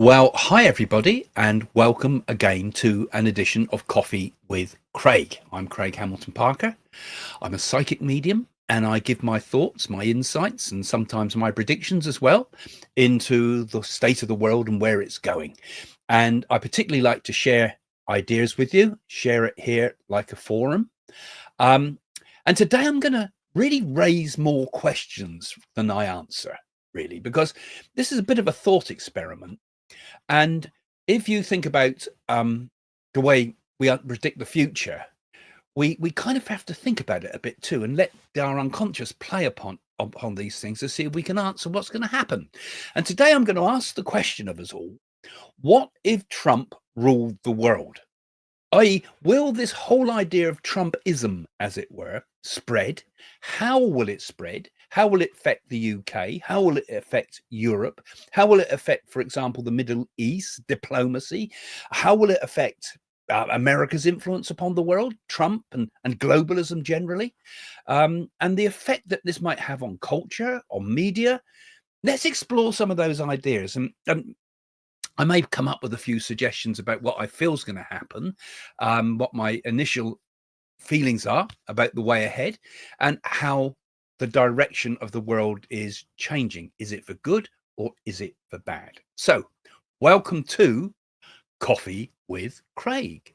Well, hi everybody, and welcome again to an edition of Coffee with Craig. I'm Craig Hamilton Parker. I'm a psychic medium, and I give my thoughts, my insights, and sometimes my predictions as well into the state of the world and where it's going. And I particularly like to share ideas with you, share it here like a forum. And today I'm going to really raise more questions than I answer, really, because this is a bit of a thought experiment. And if you think about the way we predict the future, we kind of have to think about it a bit too, and let our unconscious play upon these things to see if we can answer what's going to happen. And today I'm going to ask the question of us all: what if Trump ruled the world? I.e., will this whole idea of Trumpism, as it were, spread? How will it spread? How will it affect the UK? How will it affect Europe? How will it affect, for example, the Middle East, diplomacy? How will it affect America's influence upon the world, Trump and globalism generally? And the effect that this might have on culture, on media. Let's explore some of those ideas. And I may come up with a few suggestions about what I feel is going to happen, what my initial feelings are about the way ahead, and how the direction of the world is changing. Is it for good or is it for bad? So, welcome to Coffee with Craig.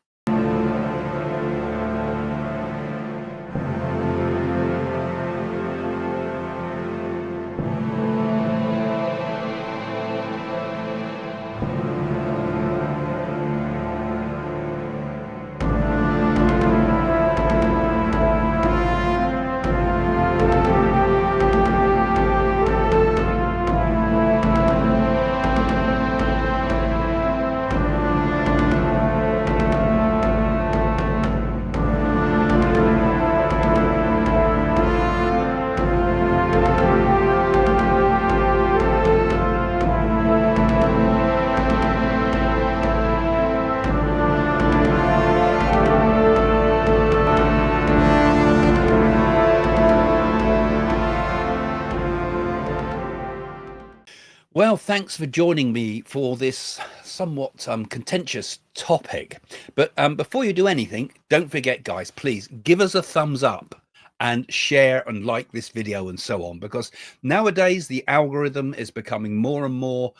Well, thanks for joining me for this somewhat contentious topic. But before you do anything, don't forget, guys, please give us a thumbs up and share and like this video and so on, because nowadays the algorithm is becoming more and more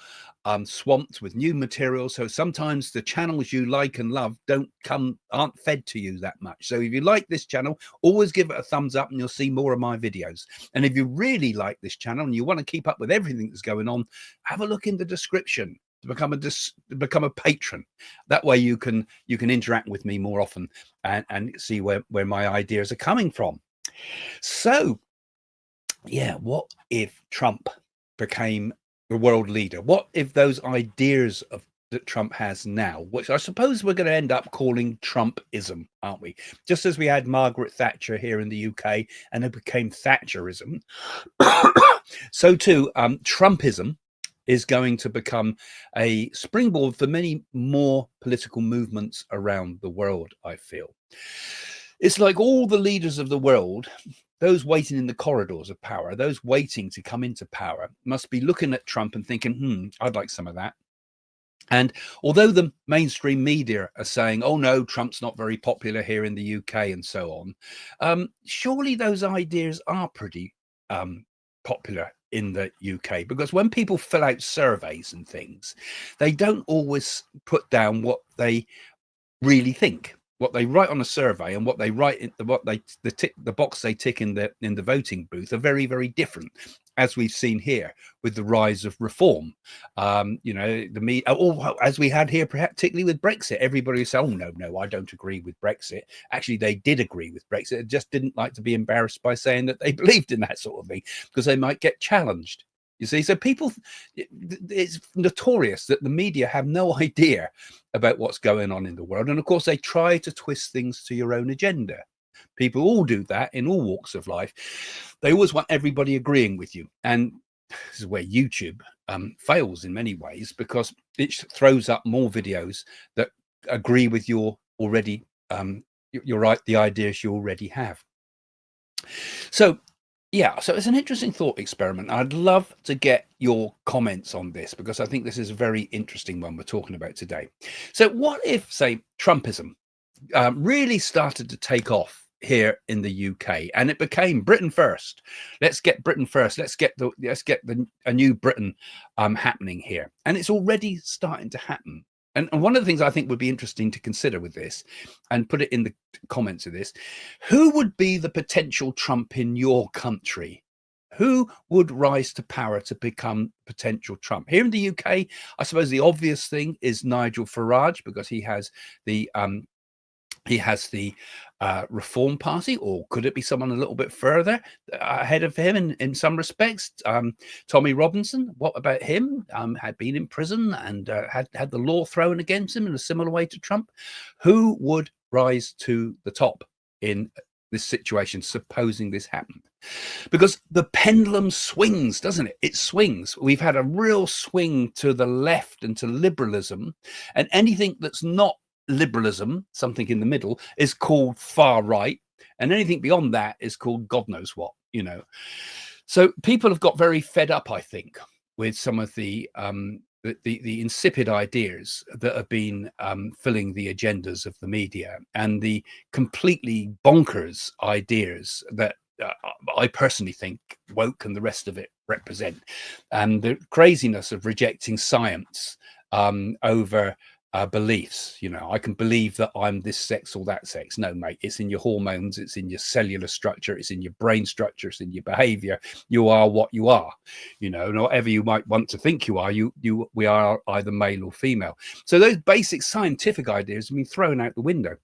swamped with new material. So sometimes the channels you like and love aren't fed to you that much. So if you like this channel, always give it a thumbs up and you'll see more of my videos. And if you really like this channel and you want to keep up with everything that's going on, have a look in the description to become a patron. That way you can interact with me more often and see where my ideas are coming from. So yeah, what if Trump became the world leader? What if those ideas that Trump has now, which I suppose we're going to end up calling Trumpism, aren't we? Just as we had Margaret Thatcher here in the UK and it became Thatcherism, so too Trumpism is going to become a springboard for many more political movements around the world, I feel. It's like all the leaders of the world, those waiting in the corridors of power, those waiting to come into power, must be looking at Trump and thinking, I'd like some of that. And although the mainstream media are saying, oh no, Trump's not very popular here in the UK and so on, surely those ideas are pretty popular in the UK, because when people fill out surveys and things, they don't always put down what they really think. What they write on a survey and what they write in the box they tick in the voting booth are very, very different, as we've seen here with the rise of reform. As we had here, particularly with Brexit, everybody said, "Oh no, I don't agree with Brexit." Actually, they did agree with Brexit. They just didn't like to be embarrassed by saying that they believed in that sort of thing, because they might get challenged. You see, so it's notorious that the media have no idea about what's going on in the world. And of course, they try to twist things to your own agenda. People all do that in all walks of life. They always want everybody agreeing with you. And this is where YouTube fails in many ways, because it throws up more videos that agree with your already, the ideas you already have. So Yeah, so it's an interesting thought experiment. I'd love to get your comments on this because I think this is a very interesting one we're talking about today. So, what if, say, Trumpism really started to take off here in the UK, and it became Britain first? Let's get Britain first. Let's get the a new Britain happening here, and it's already starting to happen. And one of the things I think would be interesting to consider with this, and put it in the comments of this, who would be the potential Trump in your country? Who would rise to power to become potential Trump? Here in the UK, I suppose the obvious thing is Nigel Farage, because the he has the Reform Party, or could it be someone a little bit further ahead of him in some respects? Tommy Robinson, what about him? Had been in prison and had the law thrown against him in a similar way to Trump. Who would rise to the top in this situation, supposing this happened? Because the pendulum swings, doesn't it? It swings. We've had a real swing to the left and to liberalism, and anything that's not liberalism, something in the middle, is called far right, and anything beyond that is called God knows what. So people have got very fed up, I think, with some of the insipid ideas that have been filling the agendas of the media, and the completely bonkers ideas that I personally think woke and the rest of it represent, and the craziness of rejecting science over beliefs. I can believe that I'm this sex or that sex. No, mate, it's in your hormones, it's in your cellular structure, it's in your brain structure, it's in your behavior. You are what you are. Whatever you might want to think you are, we are either male or female. So those basic scientific ideas have been thrown out the window.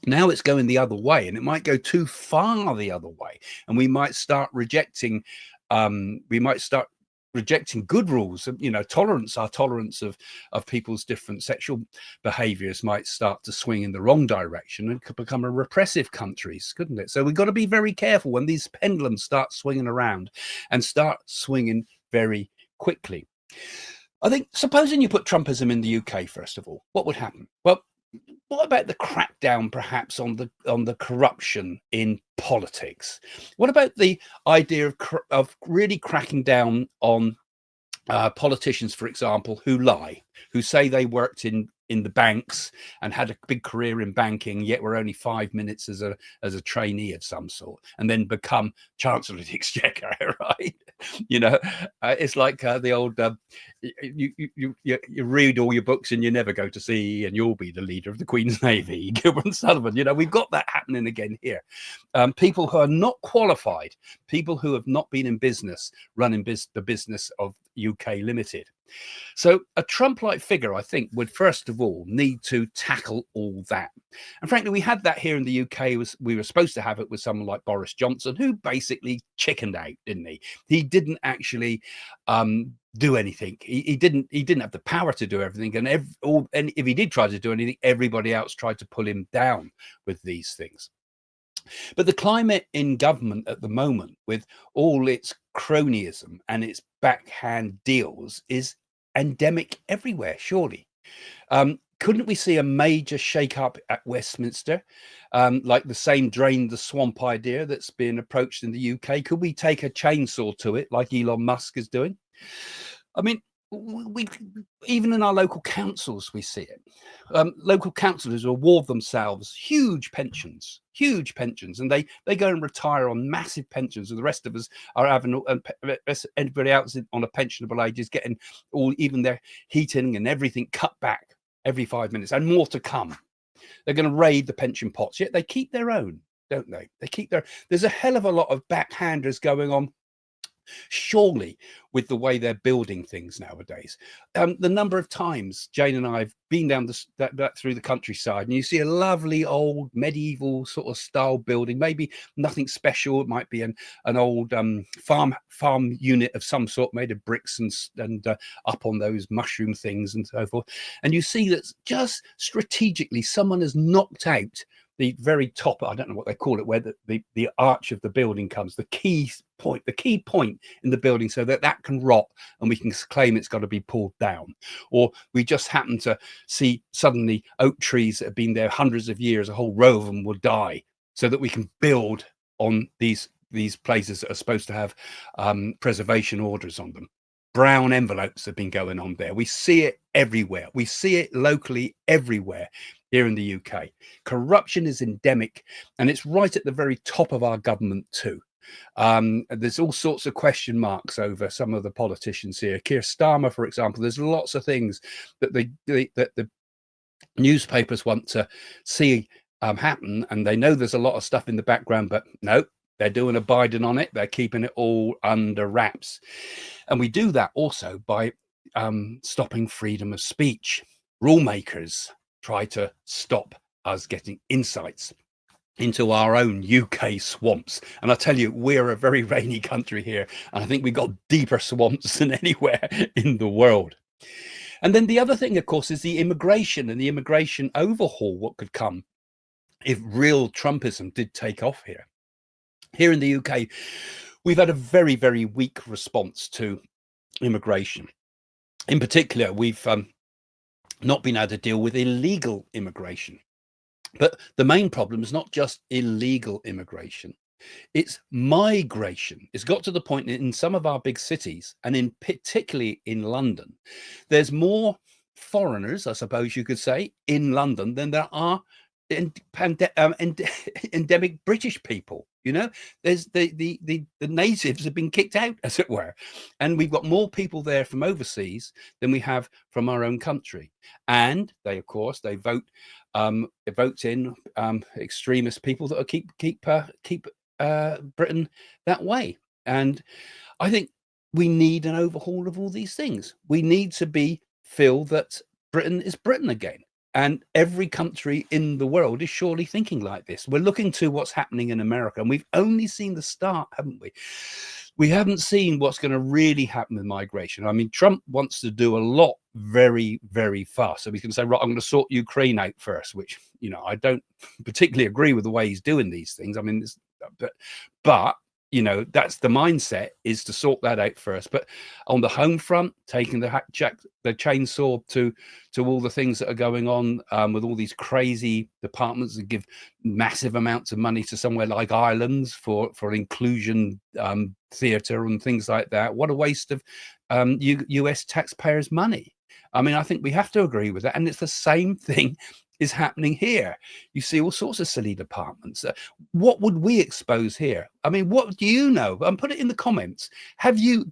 Now it's going the other way, and it might go too far the other way, and we might start rejecting good rules. Our tolerance of people's different sexual behaviors might start to swing in the wrong direction and could become a repressive countries, couldn't it? So we've got to be very careful when these pendulums start swinging around, and start swinging very quickly. I think, supposing you put Trumpism in the UK, first of all, what would happen? Well, what about the crackdown, perhaps, on the corruption in politics? What about the idea of really cracking down on politicians, for example, who lie, who say they worked in the banks and had a big career in banking, yet were only 5 minutes as a trainee of some sort, and then become Chancellor of the Exchequer, right? It's like the old you read all your books and you never go to sea, and you'll be the leader of the Queen's Navy, Gilbert and Sullivan. We've got that happening again here. People who are not qualified, people who have not been in business, running the business of UK Limited. So a Trump-like figure, I think, would first of all need to tackle all that. And frankly, we had that here in the UK. We were supposed to have it with someone like Boris Johnson, who basically chickened out, didn't he? He didn't actually do anything. He didn't have the power to do everything, and if he did try to do anything, everybody else tried to pull him down with these things. But the climate in government at the moment, with all its cronyism and its backhand deals, is endemic everywhere, surely. Couldn't we see a major shake-up at Westminster, like the same drain the swamp idea that's being approached in the UK? Could we take a chainsaw to it, like Elon Musk is doing? I mean, we even in our local councils, we see it. Local councillors reward themselves huge pensions, and they go and retire on massive pensions, and the rest of us are having, everybody else on a pensionable age is getting even their heating and everything cut back every 5 minutes, and more to come. They're going to raid the pension pots, yet they keep their own, don't they? There's a hell of a lot of backhanders going on, surely, with the way they're building things nowadays. The number of times Jane and I have been down through the countryside, and you see a lovely old medieval sort of style building, maybe nothing special. It might be an old farm unit of some sort, made of bricks and up on those mushroom things and so forth. And you see that just strategically someone has knocked out the very top, I don't know what they call it, where the arch of the building comes, the key point in the building, so that can rot and we can claim it's got to be pulled down. Or we just happen to see suddenly oak trees that have been there hundreds of years, a whole row of them will die, so that we can build on these these places that are supposed to have preservation orders on them. Brown envelopes have been going on there. We see it everywhere. We see it locally everywhere here in the UK. Corruption is endemic, and it's right at the very top of our government too. There's all sorts of question marks over some of the politicians here. Keir Starmer, for example, there's lots of things that the newspapers want to see happen, and they know there's a lot of stuff in the background, but no, they're doing a Biden on it. They're keeping it all under wraps. And we do that also by stopping freedom of speech. Rule makers try to stop us getting insights into our own UK swamps. And I tell you, we're a very rainy country here, and I think we've got deeper swamps than anywhere in the world. And then the other thing, of course, is the immigration and the immigration overhaul, what could come if real Trumpism did take off here. Here in the UK, we've had a very, very weak response to immigration. In particular, we've not been able to deal with illegal immigration. But the main problem is not just illegal immigration, it's migration. It's got to the point in some of our big cities, and in particularly in London, there's more foreigners, I suppose you could say, in London than there are endemic British people. You know, there's the natives have been kicked out, as it were, and we've got more people there from overseas than we have from our own country. And they, of course, they vote in extremist people that will keep Britain that way. And I think we need an overhaul of all these things. We need to feel that Britain is Britain again. And every country in the world is surely thinking like this. We're looking to what's happening in America, and we've only seen the start, haven't we? We haven't seen what's going to really happen with migration. I mean, Trump wants to do a lot very, very fast. So we can say, right, I'm going to sort Ukraine out first, which, you know, I don't particularly agree with the way he's doing these things. I mean, but you know, that's the mindset, is to sort that out first. But on the home front, taking the chainsaw to all the things that are going on with all these crazy departments that give massive amounts of money to somewhere like Ireland for inclusion theatre and things like that. What a waste of US taxpayers' money. I mean, I think we have to agree with that. And it's the same thing is happening here. You see all sorts of silly departments. What would we expose here? I mean, what do you know? Put it in the comments. Do you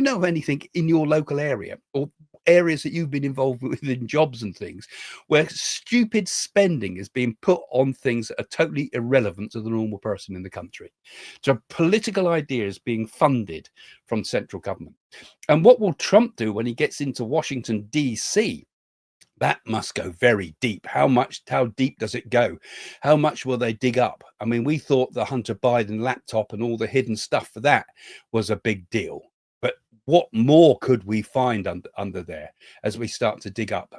know of anything in your local area or areas that you've been involved with in jobs and things where stupid spending is being put on things that are totally irrelevant to the normal person in the country? So political ideas being funded from central government. And what will Trump do when he gets into Washington, DC? That must go very deep. How deep does it go? How much will they dig up? I mean, we thought the Hunter Biden laptop and all the hidden stuff for that was a big deal. But what more could we find under there as we start to dig up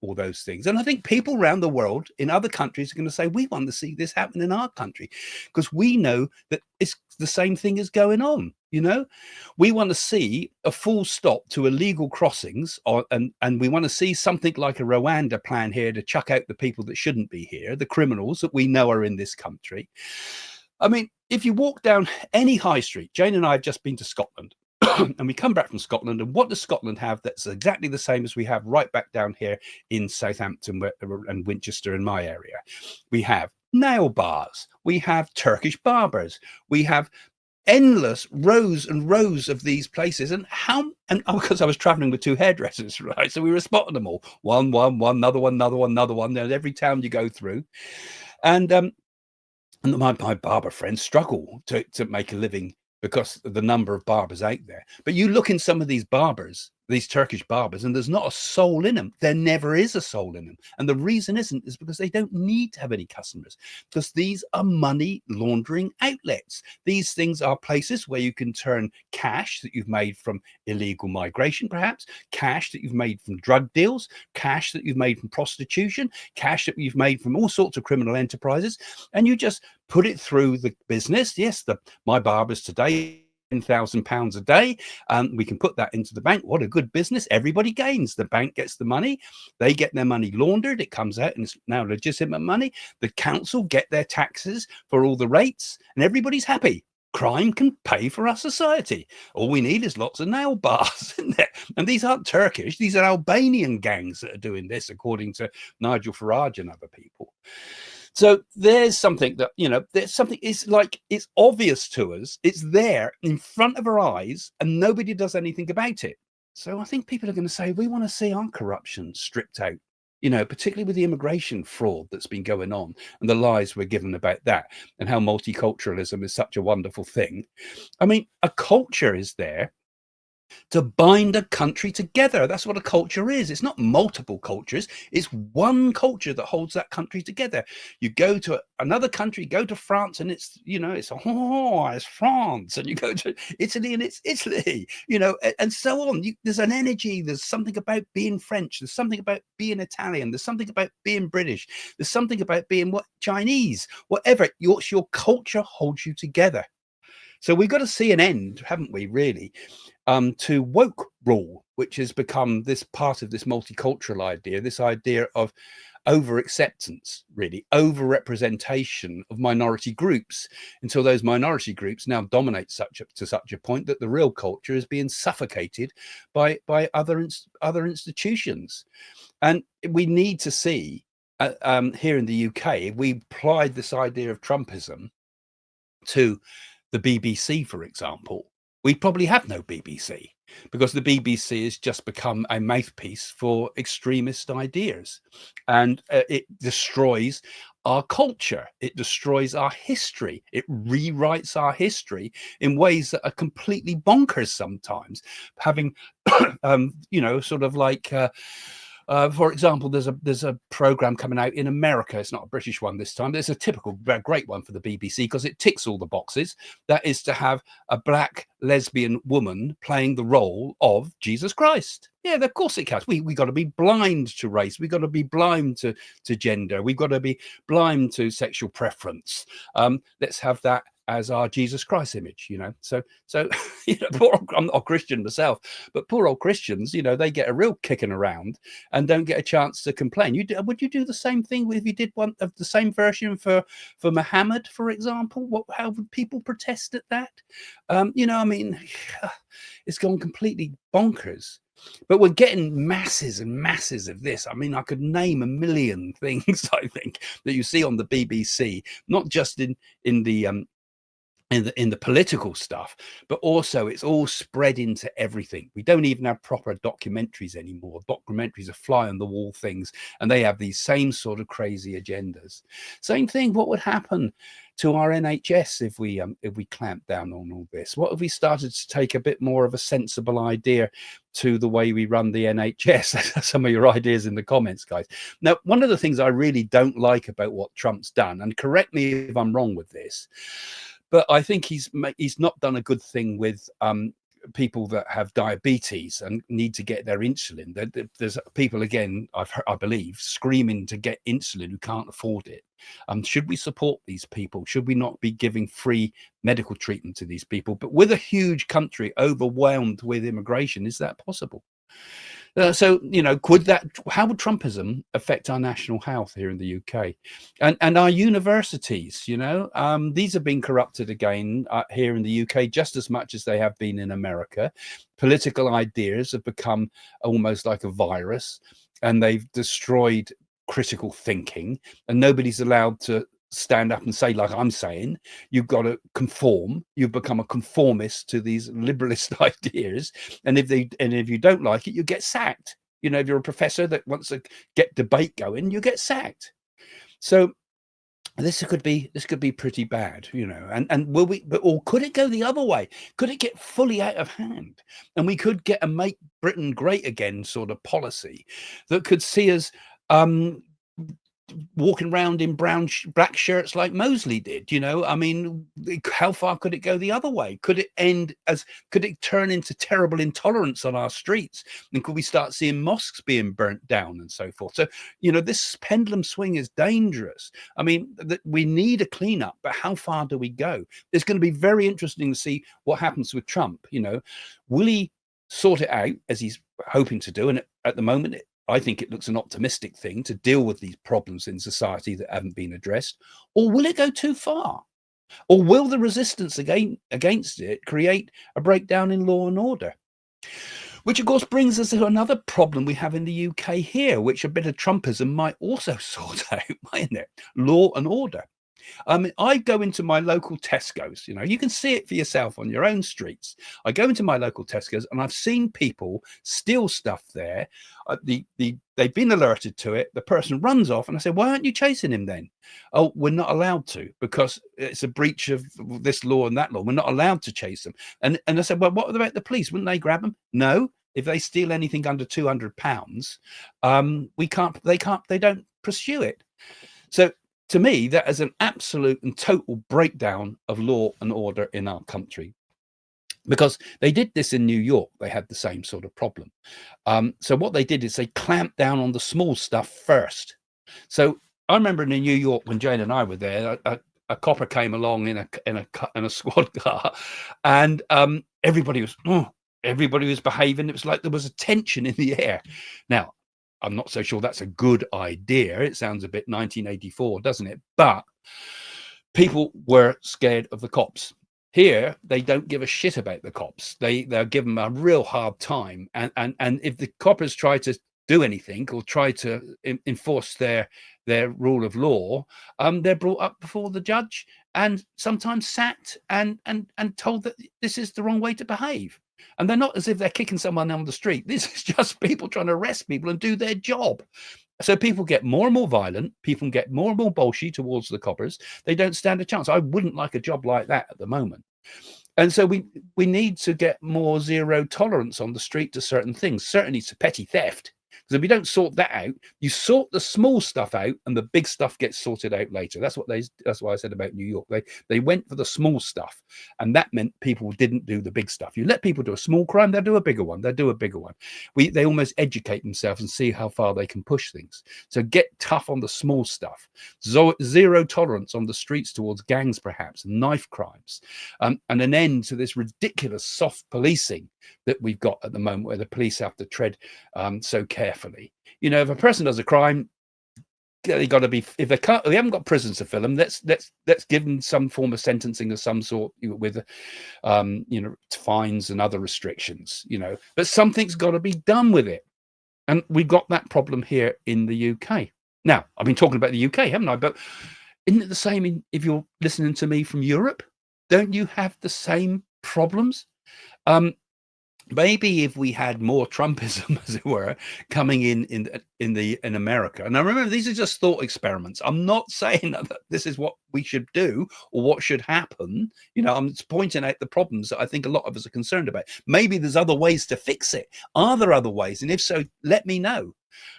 all those things? And I think people around the world in other countries are going to say, we want to see this happen in our country, because we know that it's the same thing is going on. You know, we want to see a full stop to illegal crossings, and we want to see something like a Rwanda plan here to chuck out the people that shouldn't be here, the criminals that we know are in this country. I mean, if you walk down any high street, Jane and I have just been to Scotland, and we come back from Scotland, and what does Scotland have that's exactly the same as we have right back down here in Southampton and Winchester in my area? We have nail bars, we have Turkish barbers, we have endless rows and rows of these places. And because I was traveling with two hairdressers, right? So we were spotting them all. One, another one. There's every town you go through. And my barber friends struggle to make a living because of the number of barbers out there. But you look in some of these barbers, these Turkish barbers, and there's not a soul in them. There never is a soul in them. And the reason is because they don't need to have any customers, because these are money laundering outlets. These things are places where you can turn cash that you've made from illegal migration, perhaps, cash that you've made from drug deals, cash that you've made from prostitution, cash that you've made from all sorts of criminal enterprises, and you just put it through the business. Yes, my barbers today, £10,000 a day. We can put that into the bank. What a good business. Everybody gains. The bank gets the money. They get their money laundered. It comes out and it's now legitimate money. The council get their taxes for all the rates, and everybody's happy. crime can pay for our society. All we need is lots of nail bars, isn't it? And these aren't Turkish, these are Albanian gangs that are doing this, according to Nigel Farage and other people. So there's something that, there's something, it's like, it's obvious to us, it's there in front of our eyes, and nobody does anything about it. So I think people are going to say, we want to see our corruption stripped out, particularly with the immigration fraud that's been going on and the lies we're given about that, and how multiculturalism is such a wonderful thing. I mean, a culture is there to bind a country together. That's what a culture is. It's not multiple cultures. It's one culture that holds that country together. You go to another country, go to France, and it's France. And you go to Italy, and it's Italy, and so on. There's an energy. There's something about being French. There's something about being Italian. There's something about being British. There's something about being Chinese, whatever. Your culture holds you together. So we've got to see an end, haven't we, really, to woke rule, which has become this part of this multicultural idea, this idea of over acceptance, really, over representation of minority groups, until those minority groups now dominate to such a point that the real culture is being suffocated by other institutions. And we need to see here in the UK, if we applied this idea of Trumpism to the BBC, for example, we probably have no BBC, because the BBC has just become a mouthpiece for extremist ideas, and it destroys our culture. It destroys our history. It rewrites our history in ways that are completely bonkers sometimes, having, sort of like, for example, there's a program coming out in America. It's not a British one this time. There's a typical great one for the BBC because it ticks all the boxes. That is to have a black lesbian woman playing the role of Jesus Christ. Yeah, of course it counts. We got to be blind to race. We got to be blind to gender. We've got to be blind to sexual preference. Let's have that as our Jesus Christ image, So I'm not a Christian myself, but poor old Christians, they get a real kicking around and don't get a chance to complain. Would you do the same thing if you did one of the same version for Muhammad, for example? How would people protest at that? It's gone completely bonkers. But we're getting masses and masses of this. I mean, I could name a million things, I think, that you see on the BBC, not just in the political stuff, but also it's all spread into everything. We don't even have proper documentaries anymore. Documentaries are fly on the wall things, and they have these same sort of crazy agendas. Same thing. What would happen to our NHS if we clamp down on all this? What if we started to take a bit more of a sensible idea to the way we run the NHS? Some of your ideas in the comments, guys. Now, one of the things I really don't like about what Trump's done, and correct me if I'm wrong with this, but I think he's not done a good thing with people that have diabetes and need to get their insulin. There's people, again, I believe, screaming to get insulin who can't afford it. Should we support these people? Should we not be giving free medical treatment to these people? But with a huge country overwhelmed with immigration, is that possible? So, how would Trumpism affect our national health here in the UK and our universities? These have been corrupted again here in the UK just as much as they have been in America. Political ideas have become almost like a virus, and they've destroyed critical thinking, and nobody's allowed to stand up and say, like I'm saying, you've got to conform. You've become a conformist to these liberalist ideas, and if you don't like it, you get sacked. If you're a professor that wants to get debate going, you get sacked. So this could be pretty bad, and will we? Or could it go the other way? Could it get fully out of hand, and we could get a make Britain great again sort of policy that could see us walking around in black shirts like Mosley did? I mean, how far could it go the other way? Could it turn into terrible intolerance on our streets? And could we start seeing mosques being burnt down and so forth? So, this pendulum swing is dangerous. I mean, we need a cleanup, but how far do we go? It's going to be very interesting to see what happens with Trump. Will he sort it out as he's hoping to do? And at the moment, I think it looks an optimistic thing to deal with these problems in society that haven't been addressed, or will it go too far? Or will the resistance against it create a breakdown in law and order? Which, of course, brings us to another problem we have in the UK here, which a bit of Trumpism might also sort out, mightn't it? Law and order. I go into my local Tesco's, you can see it for yourself on your own streets. I go into my local Tesco's and I've seen people steal stuff there. They've been alerted to it. The person runs off and I say, why aren't you chasing him then? Oh, we're not allowed to because it's a breach of this law and that law. We're not allowed to chase them. And I said, well, what about the police? Wouldn't they grab them? No. If they steal anything under £200, they don't pursue it. So to me, that is an absolute and total breakdown of law and order in our country, because they did this in New York. They had the same sort of problem. So what they did is they clamped down on the small stuff first. So I remember in New York when Jane and I were there, a copper came along in a squad car, and everybody was behaving. It was like there was a tension in the air. Now, I'm not so sure that's a good idea. It sounds a bit 1984, doesn't it? But people were scared of the cops. Here, they don't give a shit about the cops. They'll give them a real hard time. And if the coppers try to do anything or try to enforce their rule of law, they're brought up before the judge and sometimes sacked and told that this is the wrong way to behave. And they're not as if they're kicking someone on the street. This is just people trying to arrest people and do their job. So people get more and more violent. People get more and more bolshy towards the coppers. They don't stand a chance. I wouldn't like a job like that at the moment. And so we need to get more zero tolerance on the street to certain things, certainly to petty theft. Because if we don't sort that out, you sort the small stuff out and the big stuff gets sorted out later. That's what I said about New York. They went for the small stuff, and that meant people didn't do the big stuff. You let people do a small crime, they'll do a bigger one. They almost educate themselves and see how far they can push things. So get tough on the small stuff. Zero tolerance on the streets towards gangs, perhaps, and knife crimes, and an end to this ridiculous soft policing that we've got at the moment, where the police have to tread so carefully. If a person does a crime, they got to be. If we haven't got prisons to fill them, let's give them some form of sentencing of some sort with, fines and other restrictions. But something's got to be done with it, and we've got that problem here in the UK. Now, I've been talking about the UK, haven't I? But isn't it the same if you're listening to me from Europe? Don't you have the same problems? Maybe if we had more Trumpism, as it were, coming in America. And I remember, these are just thought experiments. I'm not saying that this is what we should do or what should happen. I'm just pointing out the problems that I think a lot of us are concerned about. Maybe there's other ways to fix it. Are there other ways? And if so, let me know.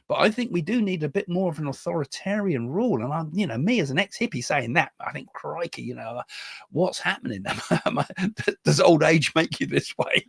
But I think we do need a bit more of an authoritarian rule. And me as an ex-hippie saying that, I think, crikey, what's happening? Does old age make you this way?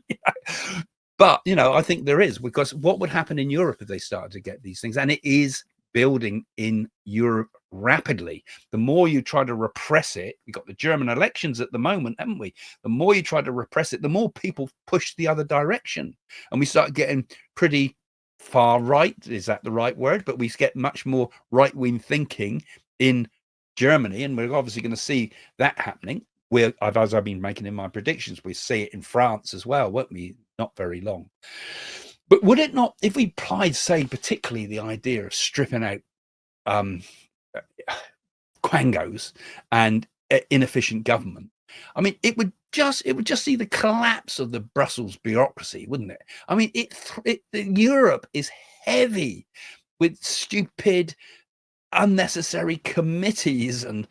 But, I think there is, because what would happen in Europe if they started to get these things? And it is building in Europe rapidly. The more you try to repress it, we've got the German elections at the moment, haven't we? The more you try to repress it, the more people push the other direction. And we start getting pretty far right, is that the right word? But we get much more right-wing thinking in Germany, and we're obviously going to see that happening. As I've been making in my predictions, we see it in France as well, won't we? Not very long. But would it not, if we applied, say, particularly the idea of stripping out quangos and inefficient government, it would just see the collapse of the Brussels bureaucracy, wouldn't it? Europe is heavy with stupid, unnecessary committees and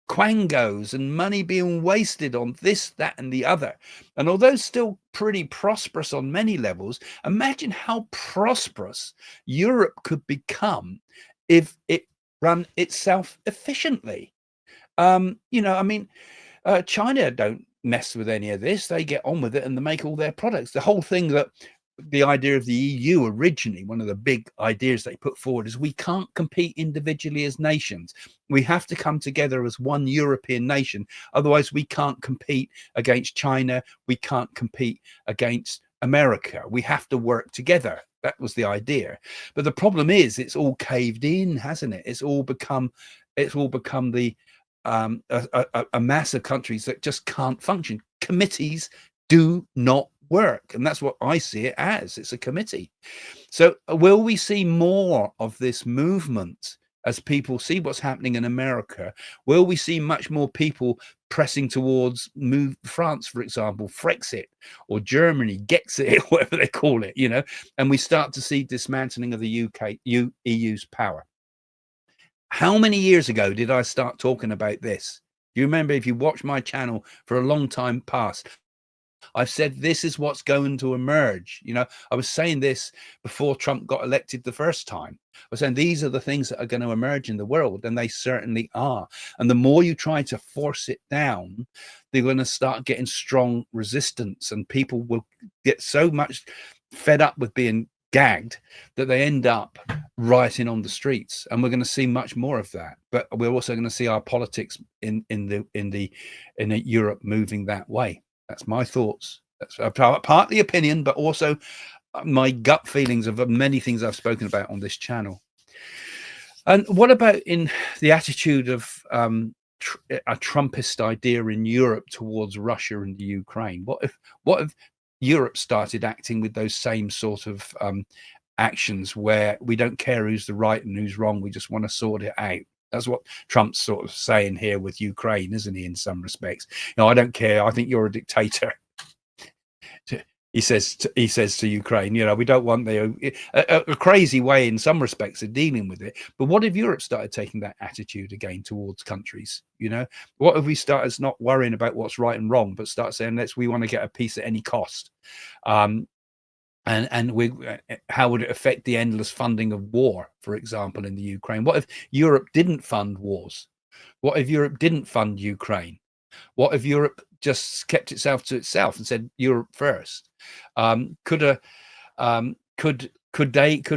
quangos and money being wasted on this, that, and the other. And although still pretty prosperous on many levels, imagine how prosperous Europe could become if it run itself efficiently. China don't mess with any of this. They get on with it and they make all their products. The whole thing, that the idea of the EU originally, one of the big ideas they put forward, is we can't compete individually as nations. We have to come together as one European nation. Otherwise, we can't compete against China. We can't compete against America. We have to work together. That was the idea. But the problem is, it's all caved in, hasn't it? It's all become the a mass of countries that just can't function. Committees do not work, and that's what I see it as. It's a committee. So will we see more of this movement as people see what's happening in America? Will we see much more people pressing towards move France, for example, Frexit, or Germany, Gexit, whatever they call it, and we start to see dismantling of the EU's power? How many years ago did I start talking about this? You remember, if you watch my channel for a long time past, I've said this is what's going to emerge. I was saying this before Trump got elected the first time. I was saying these are the things that are going to emerge in the world, and they certainly are. And the more you try to force it down, they're going to start getting strong resistance, and people will get so much fed up with being gagged that they end up rioting on the streets, and we're going to see much more of that. But we're also going to see our politics in Europe moving that way. That's my thoughts. That's partly opinion, but also my gut feelings of many things I've spoken about on this channel. And what about in the attitude of a Trumpist idea in Europe towards Russia and the Ukraine? What if Europe started acting with those same sort of actions, where we don't care who's the right and who's wrong, we just want to sort it out? That's what Trump's sort of saying here with Ukraine, isn't he, in some respects? I don't care. I think you're a dictator. He says to Ukraine, we don't want a crazy way in some respects of dealing with it. But what if Europe started taking that attitude again towards countries? What if we started not worrying about what's right and wrong, but start saying, we want to get a peace at any cost? And how would it affect the endless funding of war, for example, in the Ukraine? What if Europe didn't fund wars? What if Europe didn't fund Ukraine? What if Europe just kept itself to itself and said Europe first? Could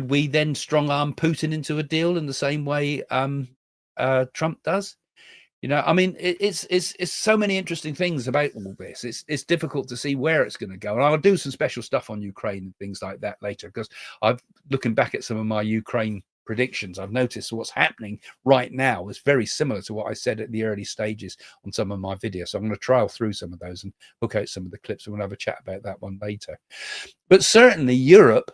we then strong arm Putin into a deal in the same way Trump does? It's so many interesting things about all this. It's difficult to see where it's going to go. And I'll do some special stuff on Ukraine and things like that later, because looking back at some of my Ukraine predictions, I've noticed what's happening right now is very similar to what I said at the early stages on some of my videos. So I'm going to trial through some of those and look out some of the clips, and we'll have a chat about that one later. But certainly Europe,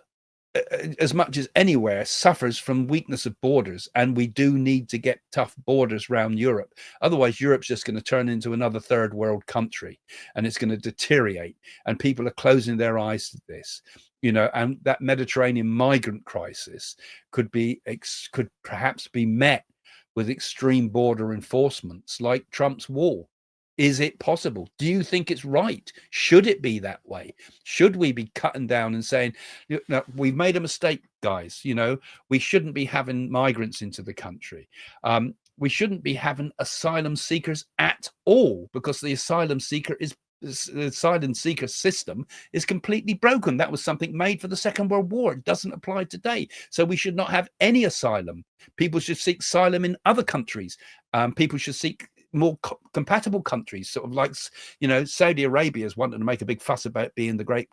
as much as anywhere, suffers from weakness of borders, and we do need to get tough borders around Europe. Otherwise, Europe's just going to turn into another third world country, and it's going to deteriorate, and people are closing their eyes to this. And that Mediterranean migrant crisis could perhaps be met with extreme border enforcements like Trump's wall. Is it possible? Do you think it's right? Should it be that way? Should we be cutting down and saying, we've made a mistake, guys? We shouldn't be having migrants into the country. We shouldn't be having asylum seekers at all, because the asylum seeker system is completely broken. That was something made for the Second World War. It doesn't apply today. So we should not have any asylum. People should seek asylum in other countries. People should seek more compatible countries, sort of like, Saudi Arabia is wanting to make a big fuss about being the great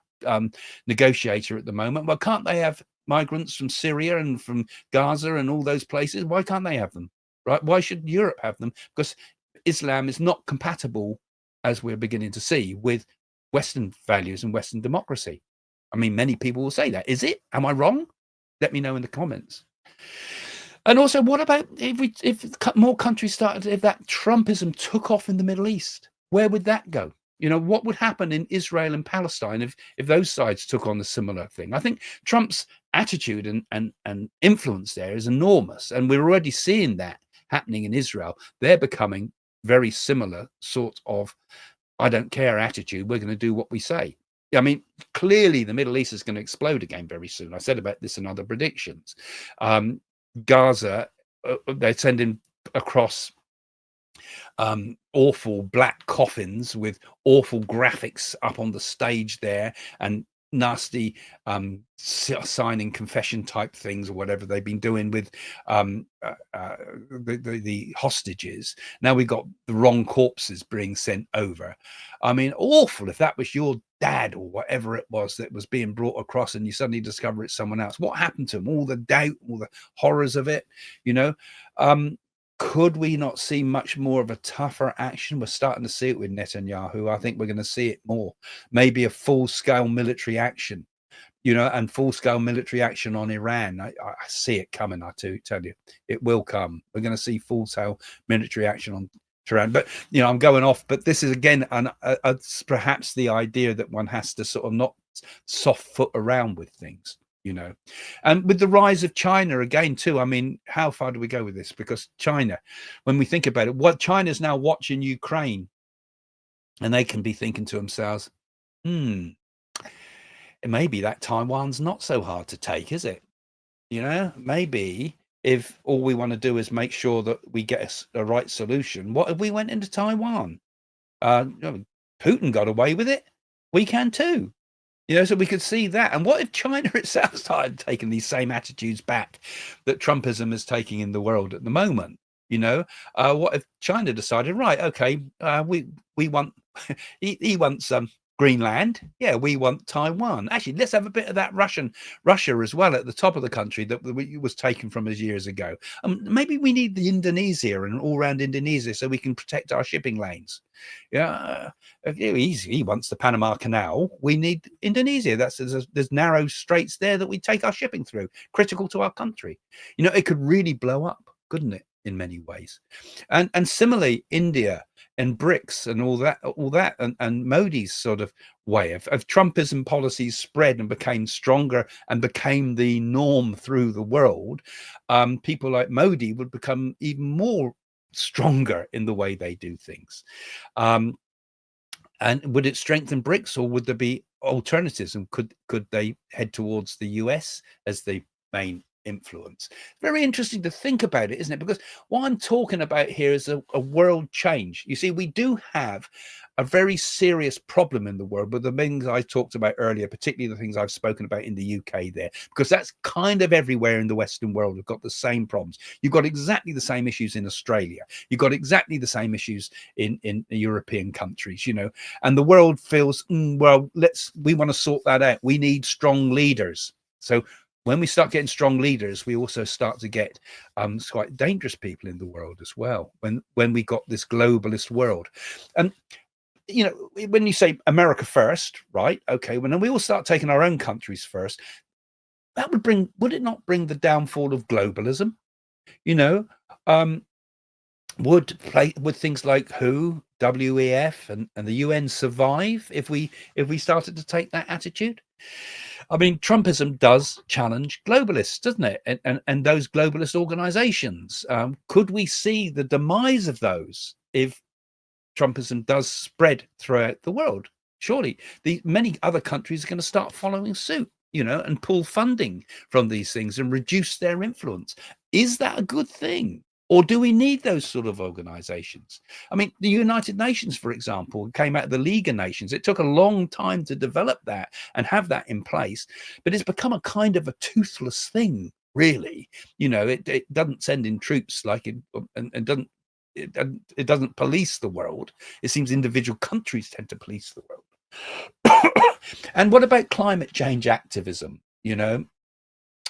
negotiator at the moment. Well, can't they have migrants from Syria and from Gaza and all those places? Why can't they have them? Right? Why should Europe have them? Because Islam is not compatible, as we're beginning to see, with Western values and Western democracy. I mean, many people will say that. Is it? Am I wrong? Let me know in the comments. And also, what about if more countries started, if that Trumpism took off in the Middle East? Where would that go? What would happen in Israel and Palestine if those sides took on a similar thing? I think Trump's attitude and influence there is enormous, and we're already seeing that happening in Israel. They're becoming very similar sort of I don't care attitude. We're going to do what we say. I mean, clearly the Middle East is going to explode again very soon. I said about this in other predictions. Gaza, they're sending across awful black coffins with awful graphics up on the stage there, and nasty signing confession type things, or whatever they've been doing with the hostages. Now we've got the wrong corpses being sent over. I mean, awful. If that was your dad or whatever it was that was being brought across, and you suddenly discover it's someone else, what happened to them? All the doubt, all the horrors of it, Could we not see much more of a tougher action? We're starting to see it with Netanyahu. I think we're going to see it more. Maybe a full-scale military action, and full-scale military action on Iran. I see it coming. I tell you, it will come. We're going to see full-scale military action on Iran. But I'm going off. But this is again, perhaps the idea that one has to sort of not soft foot around with things. And with the rise of China again too, I mean, how far do we go with this? Because China, when we think about it, what China's now watching Ukraine, and they can be thinking to themselves, maybe that Taiwan's not so hard to take, is it? Maybe if all we want to do is make sure that we get a right solution, what if we went into Taiwan? Putin got away with it. We can too. So we could see that. And what if China itself started taking these same attitudes back that Trumpism is taking in the world at the moment? What if China decided, right, okay, we want he wants Greenland. Yeah, we want Taiwan. Actually, let's have a bit of that Russia as well at the top of the country that was taken from us years ago. Maybe we need the Indonesia and all around Indonesia so we can protect our shipping lanes. Yeah, he wants the Panama Canal. We need Indonesia. There's narrow straits there that we take our shipping through, critical to our country. It could really blow up, couldn't it? In many ways, and similarly, India and BRICS and all that, and Modi's sort of way of Trumpism policies spread and became stronger and became the norm through the world. People like Modi would become even more stronger in the way they do things. And would it strengthen BRICS, or would there be alternatives? And could they head towards the US as the main influence? Very interesting to think about it, isn't it? Because what I'm talking about here is a world change. You see, we do have a very serious problem in the world, but the things I talked about earlier, particularly the things I've spoken about in the UK there, because that's kind of everywhere in the Western world. We've got the same problems. You've got exactly the same issues in Australia. You've got exactly the same issues in European countries, and the world feels, we want to sort that out. We need strong leaders. So when we start getting strong leaders, we also start to get quite dangerous people in the world as well. When we got this globalist world, and when you say America first, right? Okay, when we all start taking our own countries first, that would it not bring the downfall of globalism? Would things like WHO, WEF, and the UN survive if we started to take that attitude? I mean, Trumpism does challenge globalists, doesn't it? And those globalist organizations. Could we see the demise of those if Trumpism does spread throughout the world? Surely many other countries are going to start following suit, and pull funding from these things and reduce their influence. Is that a good thing? Or do we need those sort of organizations? I mean, the United Nations, for example, came out of the League of Nations. It took a long time to develop that and have that in place, but it's become a kind of a toothless thing, really. It doesn't send in troops and it doesn't police the world. It seems individual countries tend to police the world. And what about climate change activism?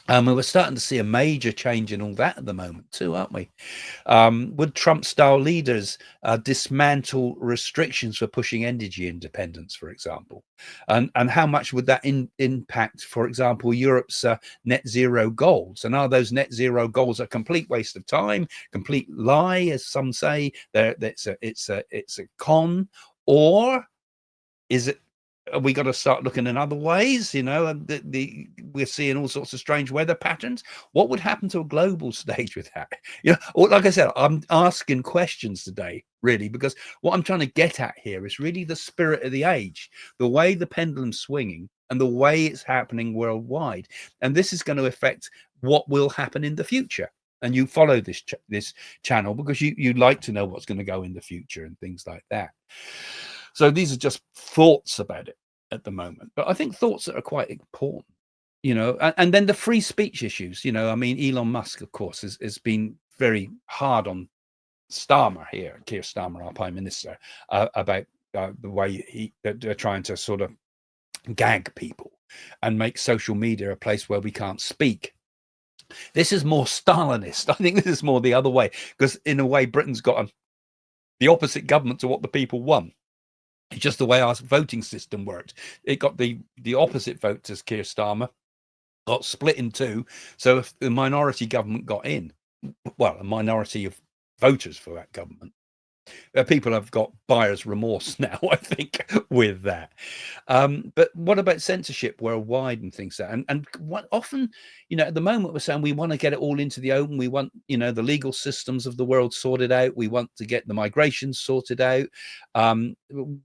We're starting to see a major change in all that at the moment too, aren't we? Would Trump-style leaders dismantle restrictions for pushing energy independence, for example? And how much would that impact, for example, Europe's net zero goals? And are those net zero goals a complete waste of time, complete lie, as some say? It's a con, or is it? We got to start looking in other ways, and we're seeing all sorts of strange weather patterns. What would happen to a global stage with that? Or like I said, I'm asking questions today, really, because what I'm trying to get at here is really the spirit of the age, the way the pendulum's swinging and the way it's happening worldwide. And this is going to affect what will happen in the future. And you follow this channel because you like to know what's going to go in the future and things like that. So these are just thoughts about it at the moment, but I think thoughts that are quite important, and then the free speech issues. I mean, Elon Musk, of course, has been very hard on Keir Starmer, our Prime Minister, about the way they're trying to sort of gag people and make social media a place where we can't speak. This is more Stalinist. I think this is more the other way, because in a way, Britain's got the opposite government to what the people want. It's just the way our voting system worked. It got the opposite vote as Keir Starmer, got split in two. So if the minority government got in, well, a minority of voters for that government, people have got buyer's remorse now, I think, with that. But what about censorship worldwide and things like that? And what often, at the moment we're saying we want to get it all into the open. We want, the legal systems of the world sorted out. We want to get the migration sorted out.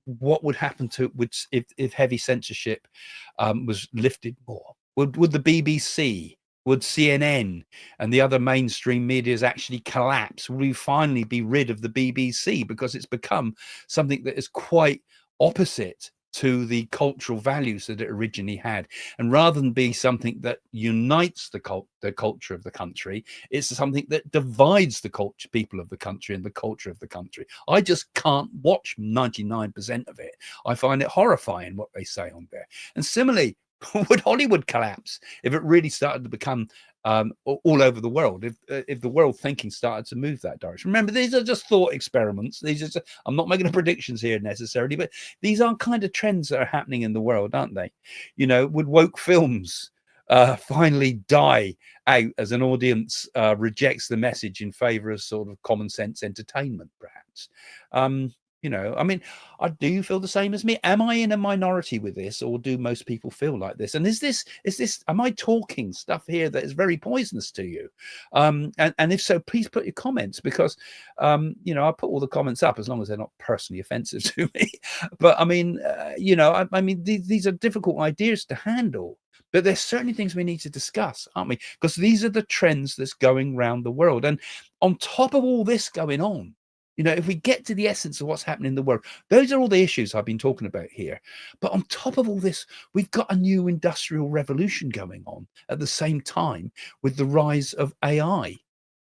What would happen to if heavy censorship was lifted more? Would the BBC, would CNN and the other mainstream medias actually collapse? Will we finally be rid of the BBC because it's become something that is quite opposite to the cultural values that it originally had? And rather than be something that unites the culture of the country, it's something that divides the people of the country and the culture of the country. I just can't watch 99% of it. I find it horrifying what they say on there. And similarly, would Hollywood collapse if it really started to become all over the world, if the world thinking started to move that direction? Remember, these are just thought experiments. These are just, I'm not making predictions here necessarily, but these are kind of trends that are happening in the world, aren't they? Would woke films finally die out as an audience rejects the message in favor of sort of common sense entertainment, perhaps? Do you feel the same as me? Am I in a minority with this, or do most people feel like this? And is this, am I talking stuff here that is very poisonous to you? And if so, please put your comments, because, I'll put all the comments up as long as they're not personally offensive to me. But these are difficult ideas to handle. But there's certainly things we need to discuss, aren't we? Because these are the trends that's going around the world. And on top of all this going on, if we get to the essence of what's happening in the world, those are all the issues I've been talking about here. But on top of all this, we've got a new industrial revolution going on at the same time with the rise of AI.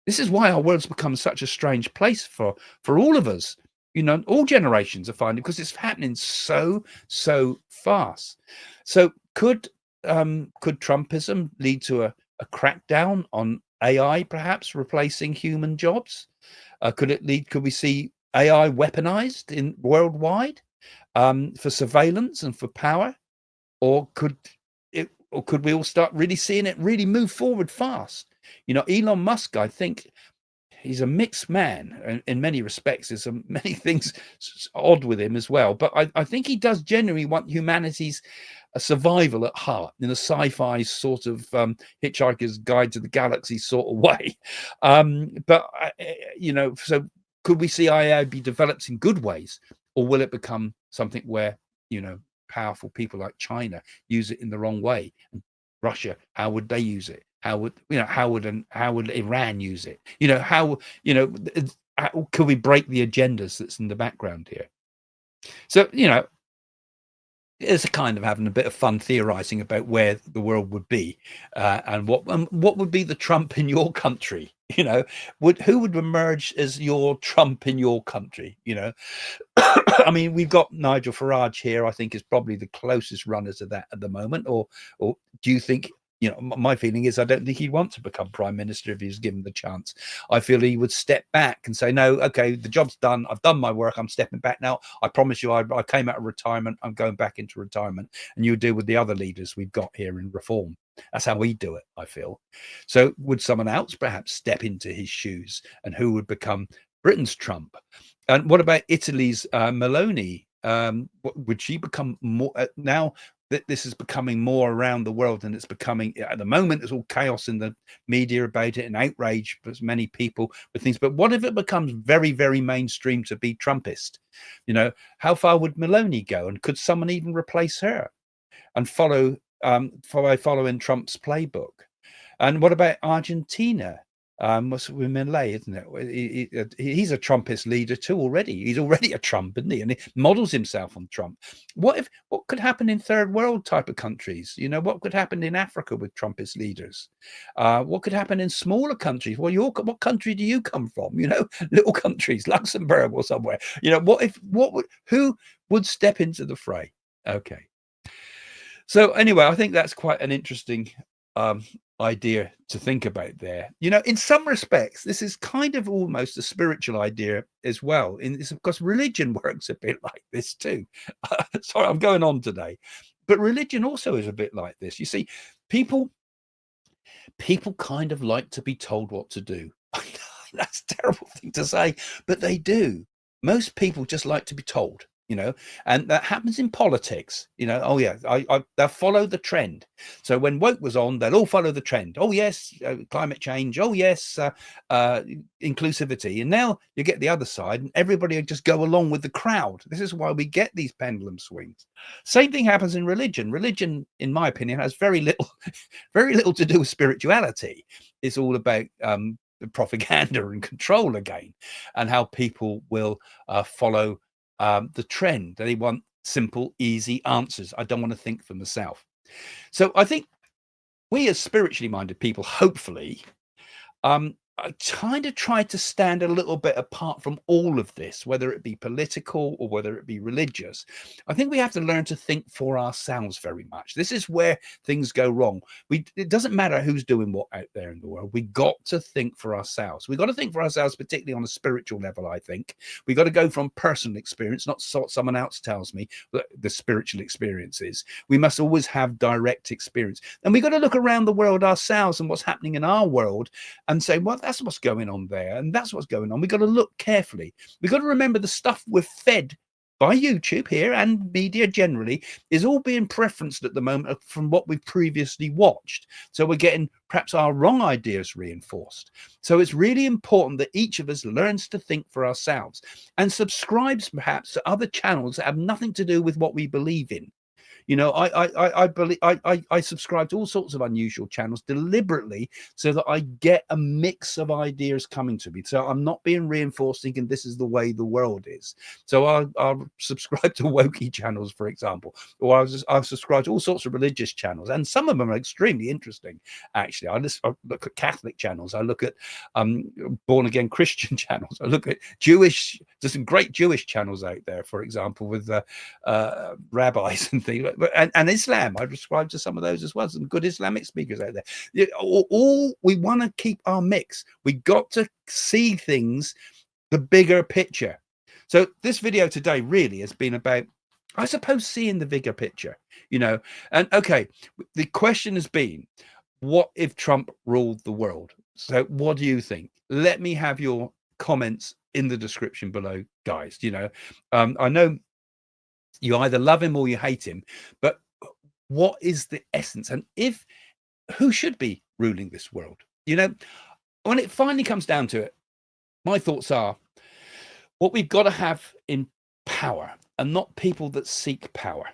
This is why our world's become such a strange place for all of us. All generations are finding, because it's happening so fast. So could Trumpism lead to a crackdown on AI, perhaps replacing human jobs? Could we see AI weaponized worldwide for surveillance and for power? Or could we all start really seeing it really move forward fast? Elon Musk, I think he's a mixed man in many respects. There's many things odd with him as well. But I think he does genuinely want humanity's survival at heart, in a sci-fi sort of Hitchhiker's Guide to the Galaxy sort of way. So could we see AI be developed in good ways, or will it become something where, powerful people like China use it in the wrong way? Russia, how would they use it? How would Iran use it? Could we break the agendas that's in the background here? So, it's a kind of having a bit of fun theorizing about where the world would be, and what would be the Trump in your country. Who would emerge as your Trump in your country? I mean, we've got Nigel Farage here. I think is probably the closest runner to that at the moment. Or do you think? My feeling is I don't think he'd want to become prime minister if he was given the chance. I feel he would step back and say, no, okay, the job's done. I've done my work. I'm stepping back now. I promise you, I came out of retirement. I'm going back into retirement. And you deal with the other leaders we've got here in reform. That's how we do it, I feel. So would someone else perhaps step into his shoes, and who would become Britain's Trump? And what about Italy's Meloni? Would she become more now that this is becoming more around the world, and it's becoming, at the moment, there's all chaos in the media about it and outrage for many people with things. But what if it becomes very, very mainstream to be Trumpist? How far would Meloni go? And could someone even replace her and following Trump's playbook? And what about Argentina? What's with Milei, isn't it? He's a Trumpist leader too already. He's already a Trump, isn't he? And he models himself on Trump. What could happen in third world type of countries? What could happen in Africa with Trumpist leaders? What could happen in smaller countries? Well, what country do you come from? Little countries, Luxembourg or somewhere. Who would step into the fray? Okay. So anyway, I think that's quite an interesting idea to think about there. You know, in some respects, this is kind of almost a spiritual idea as well. Because religion works a bit like this too. Sorry, I'm going on today, but religion also is a bit like this. You see, people kind of like to be told what to do. That's a terrible thing to say, but they do. Most people just like to be told, you know, and that happens in politics. You know, oh yeah, they'll follow the trend. So when woke was on, they'll all follow the trend. Oh yes, climate change. Oh yes, inclusivity. And now you get the other side, and everybody will just go along with the crowd. This is why we get these pendulum swings. Same thing happens in religion. Religion, in my opinion, has very little to do with spirituality. It's all about propaganda and control again, and how people will follow the trend. They want simple, easy answers. I don't want to think for myself. So I think we as spiritually minded people, hopefully, kind of try to stand a little bit apart from all of this, whether it be political or whether it be religious. I think we have to learn to think for ourselves very much. This is where things go wrong. It doesn't matter who's doing what out there in the world. We got to think for ourselves. We got to think for ourselves, particularly on a spiritual level. I think we got to go from personal experience, not what someone else tells me the spiritual experience is. We must always have direct experience, and we got to look around the world ourselves and what's happening in our world and say, well, that's what's going on there, and that's what's going on. We've got to look carefully. We've got to remember the stuff we're fed by YouTube here and media generally is all being preferenced at the moment from what we've previously watched. So we're getting perhaps our wrong ideas reinforced. So it's really important that each of us learns to think for ourselves and subscribes perhaps to other channels that have nothing to do with what we believe in. You know, I subscribe to all sorts of unusual channels deliberately so that I get a mix of ideas coming to me. So I'm not being reinforced thinking this is the way the world is. So I'll subscribe to wokey channels, for example, or I've subscribed to all sorts of religious channels, and some of them are extremely interesting. Actually, I look at Catholic channels. I look at born again Christian channels. I look at Jewish. There's some great Jewish channels out there, for example, with rabbis and things. And Islam, I subscribe to some of those as well. Some good Islamic speakers out there. All we want to keep our mix. We got to see things, the bigger picture. So this video today really has been about, I suppose, seeing the bigger picture, you know. And okay, the question has been, what if Trump ruled the world? So what do you think? Let me have your comments in the description below, guys. You know, I know you either love him or you hate him, but what is the essence? And who should be ruling this world? You know, when it finally comes down to it, my thoughts are what we've got to have in power, and not people that seek power.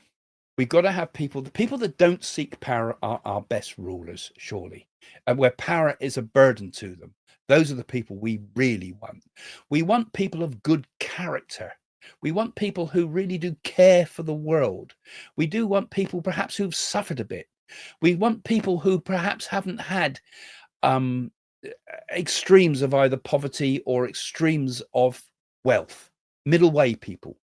We've got to have the people that don't seek power are our best rulers, surely, and where power is a burden to them. Those are the people we really want. We want people of good character. We want people who really do care for the world. We do want people perhaps who've suffered a bit. We want people who perhaps haven't had extremes of either poverty or extremes of wealth. Middle people.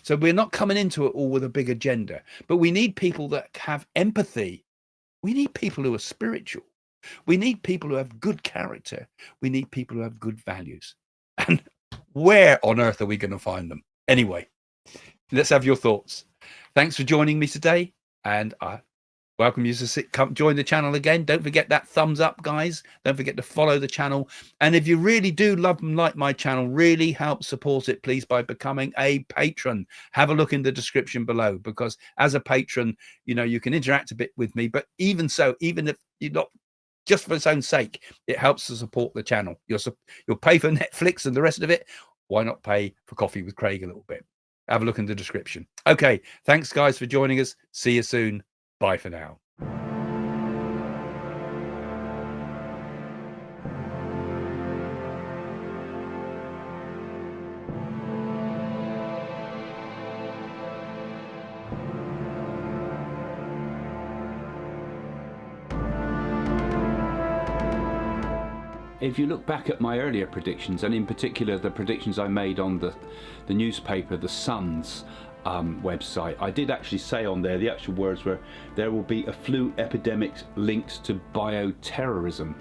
So we're not coming into it all with a big agenda, but we need people that have empathy. We need people who are spiritual. We need people who have good character. We need people who have good values. And where on earth are we going to find them? Anyway, let's have your thoughts. Thanks for joining me today, and I welcome you to come join the channel again. Don't forget that thumbs up, guys. Don't forget to follow the channel. And if you really do love and like my channel, really help support it, please, by becoming a patron. Have a look in the description below, because as a patron, you know, you can interact a bit with me. But even so, even if you're not, just for its own sake, it helps to support the channel. You'll pay for Netflix and the rest of it. Why not pay for Coffee with Craig a little bit? Have a look in the description. Okay, thanks guys for joining us. See you soon. Bye for now. If you look back at my earlier predictions, and in particular the predictions I made on the newspaper, The Sun's website. I did actually say on there, the actual words were, there will be a flu epidemic linked to bioterrorism.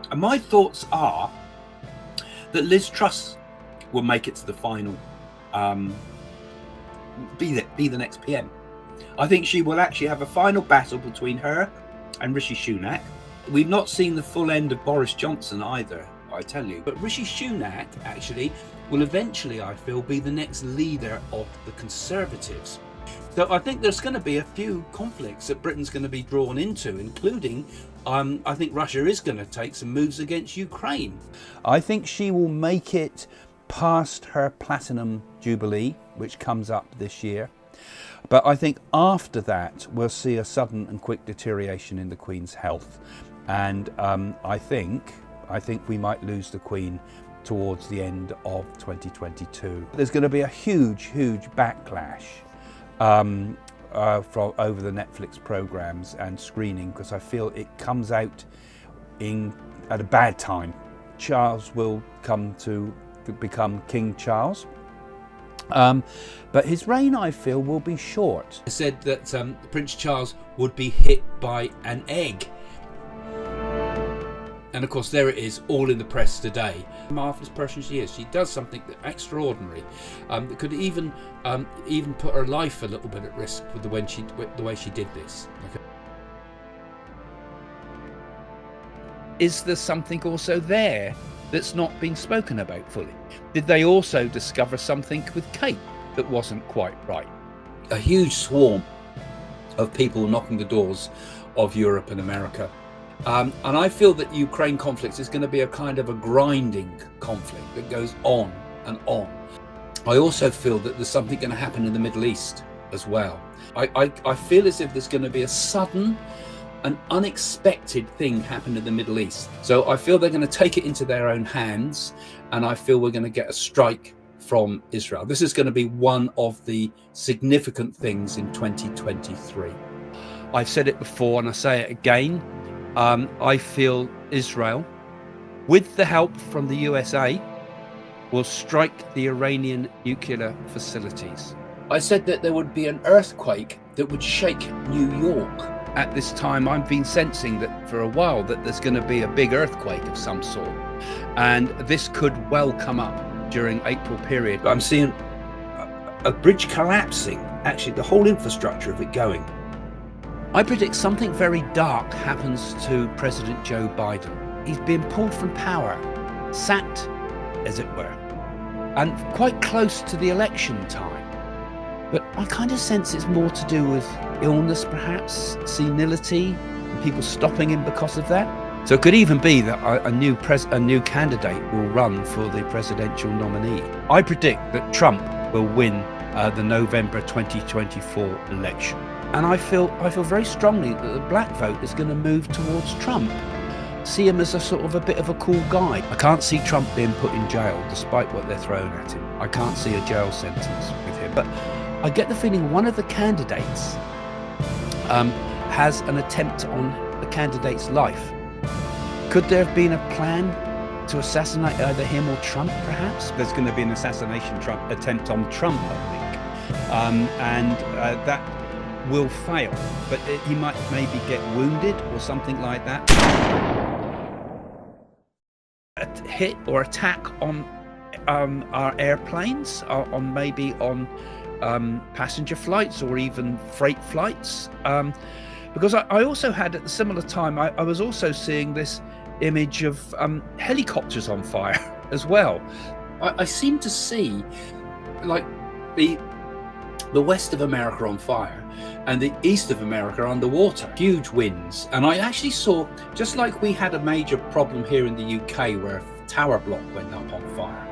And my thoughts are that Liz Truss will make it to the final, be the next PM. I think she will actually have a final battle between her and Rishi Sunak. We've not seen the full end of Boris Johnson either, I tell you. But Rishi Sunak actually will eventually, I feel, be the next leader of the Conservatives. So I think there's going to be a few conflicts that Britain's going to be drawn into, including, I think Russia is going to take some moves against Ukraine. I think she will make it past her platinum jubilee, which comes up this year. But I think after that, we'll see a sudden and quick deterioration in the Queen's health. And I think we might lose the Queen towards the end of 2022. There's going to be a huge backlash from over the Netflix programs and screening, because I feel it comes out at a bad time. Charles will come to become King Charles, but his reign, I feel, will be short. I said that Prince Charles would be hit by an egg. And of course, there it is, all in the press today. Marvellous person she is. She does something extraordinary that could even put her life a little bit at risk with the way she did this. Okay. Is there something also there that's not being spoken about fully? Did they also discover something with Kate that wasn't quite right? A huge swarm of people knocking the doors of Europe and America. And I feel that Ukraine conflict is going to be a kind of a grinding conflict that goes on and on. I also feel that there's something going to happen in the Middle East as well. I feel as if there's going to be a sudden and unexpected thing happen in the Middle East. So I feel they're going to take it into their own hands, and I feel we're going to get a strike from Israel. This is going to be one of the significant things in 2023. I've said it before and I say it again. I feel Israel, with the help from the USA, will strike the Iranian nuclear facilities. I said that there would be an earthquake that would shake New York. At this time, I've been sensing that for a while that there's going to be a big earthquake of some sort. And this could well come up during April period. I'm seeing a bridge collapsing, actually the whole infrastructure of it going. I predict something very dark happens to President Joe Biden. He's been pulled from power, sacked, as it were, and quite close to the election time. But I kind of sense it's more to do with illness, perhaps, senility, and people stopping him because of that. So it could even be that a new candidate will run for the presidential nominee. I predict that Trump will win the November 2024 election. And I feel very strongly that the black vote is going to move towards Trump. See him as a sort of a bit of a cool guy. I can't see Trump being put in jail despite what they're throwing at him. I can't see a jail sentence with him. But I get the feeling one of the candidates has an attempt on the candidate's life. Could there have been a plan to assassinate either him or Trump, perhaps? There's going to be an assassination attempt on Trump, I think. That will fail, but he might maybe get wounded or something like that. A hit or attack on our airplanes, on passenger flights or even freight flights. Because I also had at the similar time, I was also seeing this image of helicopters on fire as well. I seem to see like the the west of America on fire and the east of America underwater. Huge winds. And I actually saw, just like we had a major problem here in the UK where a tower block went up on fire,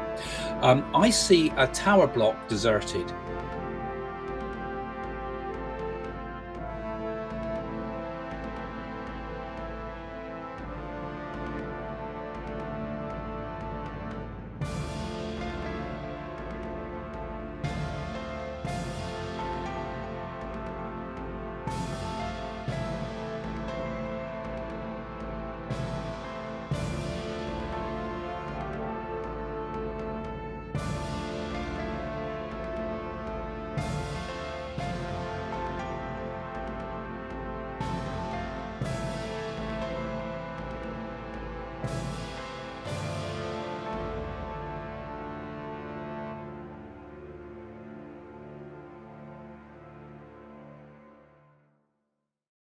I see a tower block deserted.